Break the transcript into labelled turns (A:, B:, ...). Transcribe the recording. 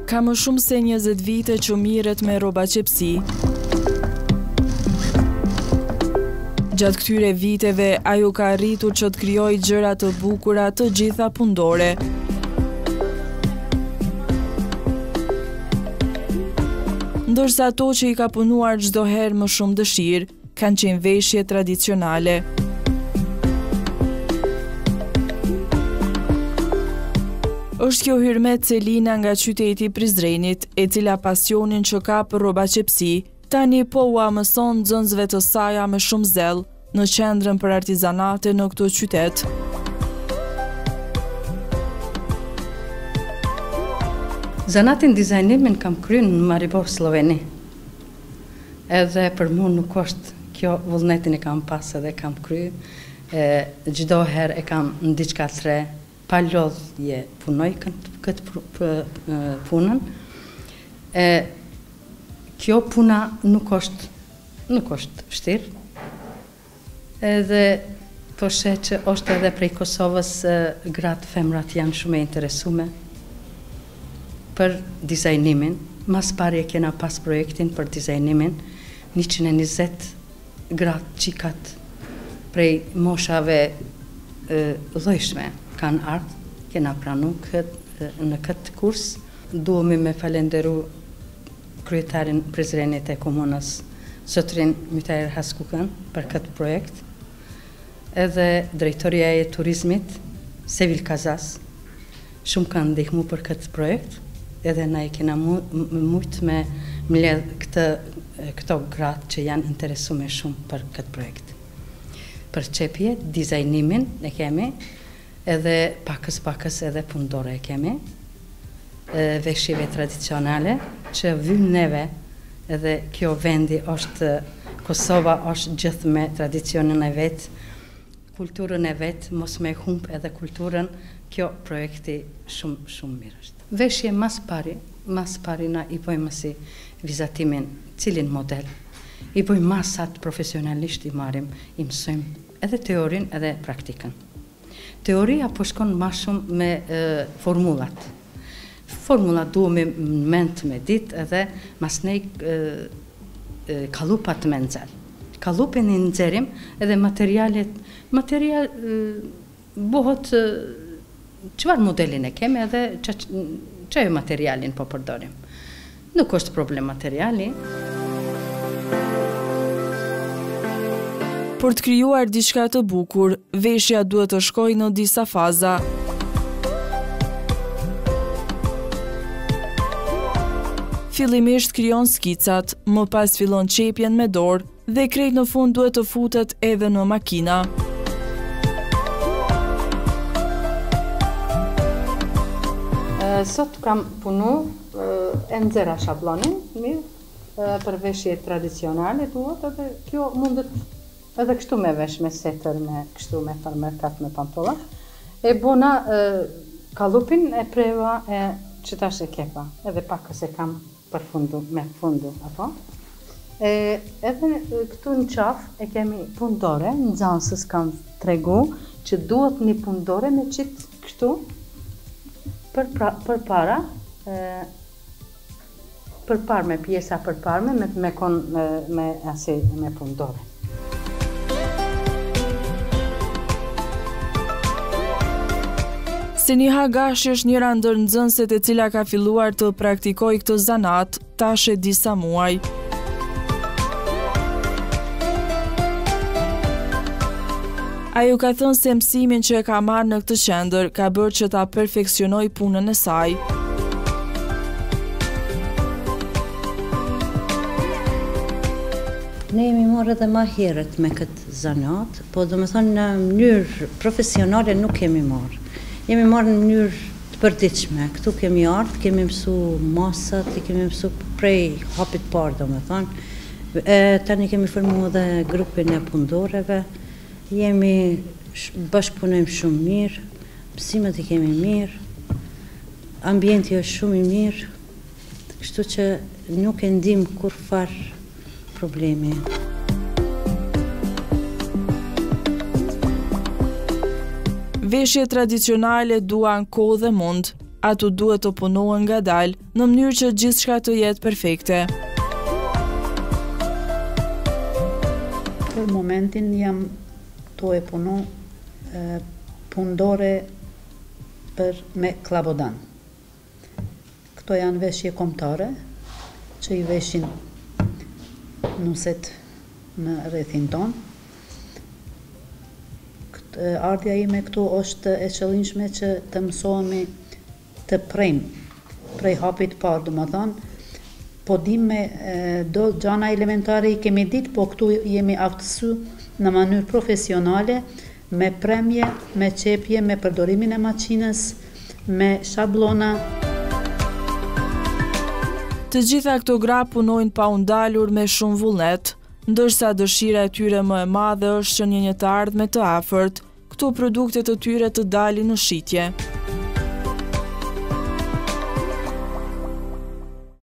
A: Ka më shumë se 20 vite që mirret me rroba qepsi. Gjatë këtyre viteve, ajo ka arritur që të krijojë gjëra të bukura të gjitha pundore. Ndërsa ato që i ka punuar çdo herë më shumë dëshirë, kanë qenë veshje tradicionale. Është kjo Hyrmet Celina nga qyteti i Prizrenit, e cila pasionin që ka për rroba qepsi, tani po ua mëson nxënësve të saj me shumë zell në qendrën për artizanate në këtë qytet.
B: Zanatin dizajnimin kam kryer në Maribor, Sloveni. Edhe për mua nuk është kjo vullnetin e kam pas edhe kam kryer. Çdo herë e kam në diçka të re, pa lodhje punoj këtë punën. Kjo puna nuk është vështirë. Edhe po sheh që është edhe prej Kosovës gratë femrat janë shumë e interesume për dizajnimin. Mas pari e kena pas projektin për dizajnimin, 120 gratë qikat prej moshave llojshme kanë ardhur, kena pranu në këtë kurs. Duhemi me falenderu kryetarin Prizrenit e komunës, zotrin Mytair Haskukën, për këtë projekt, edhe drejtoria e turizmit, Sevil Kazas, shumë kanë ndihmu për këtë projekt, edhe na i kena mujt me mbledh këto gratë që janë interesume shumë për këtë projekt. Për qepje, dizajnimin e kemi, edhe pakës edhe pundore e kemi, veshjeve tradicionale, që vyn neve, edhe kjo vendi është, Kosova është gjithë me tradicionin e vetë, kulturën e vetë, mos me humb edhe kulturën, kjo projekti shumë mirë është. Veshje mas pari na i bëjmë si vizatimin cilin model, i bëjmë masat profesionalisht i marim, i mësojmë edhe teorin edhe praktikën. Teoria po shkon ma shumë me formulat. Formulat duhemi mend me ditë edhe mas nej kalupat me nxerr. Kalupin i nxerim edhe material bëhet çfarë modelin e kemi edhe çfarë materialin po përdorim. Nuk është problem materiali.
A: Për të krijuar diçka të bukur, veshja duhet të shkojë në disa faza. Fillimisht krijon skicat, më pas fillon qepjen me dorë dhe krejt në fund duhet të futet edhe në makina.
B: Sot kam punu e nxera shablonin, mirë, për veshje tradicionale duhet, edhe kjo mundet edhe kështu me vesh, me setër, me kështu me farmerkat, me pantolla. E bona kalupin e preva e qëtash e kepa, edhe pakës e kam me fundu, apo. Edhe këtu në qaf e kemi pundore, në nxansës kam tregu që duhet një pundore me qitë kështu për para, me pjesa për parme, me pundore.
A: Seniha Gashi është njëra ndër nxënëset e cila ka filluar të praktikojë këtë zanat tash e disa muaj. Ajo ka thënë se mësimin që e ka marrë në këtë qendër ka bërë që ta perfeksionojë punën e saj.
C: Ne jemi marrë edhe ma herët me këtë zanat, po do me thonë në mënyrë profesionale nuk kemi marrë. Jemi marrë në mënyrë të përditshme. Këtu kemi ardhë, kemi mësu masat, kemi mësu prej hapit parë, do me thonë. Tani kemi formu edhe grupin e pundoreve. Jemi bashkëpunojmë shumë mirë, mësimet i kemi mirë, ambienti është shumë i mirë, kështu që nuk e ndim kur farë problemi.
A: Veshje tradicionale duan kohë dhe mund, Ato duhet të punohen ngadalë në mënyrë që gjithçka të jetë perfekte.
D: Për momentin jam to e punu pundore me klabodan. Këto janë veshje kombëtare që i veshin nuset në rrethin ton. Ardhja ime këtu është e qëllimshme që të mësohemi të prejmë prej hapit parë, do më thonë, po dim me do gjana elementare i kemi ditë, po këtu jemi aftësu në mënyrë profesionale, me premje, me qepje, me përdorimin e maqinës, me shablona.
A: Të gjitha këto gra punojnë pa u ndalur me shumë vullnet, ndërsa dëshira e tyre më e madhe është që një të ardhme të afërt, këto produkte të tyre të dalin në shitje.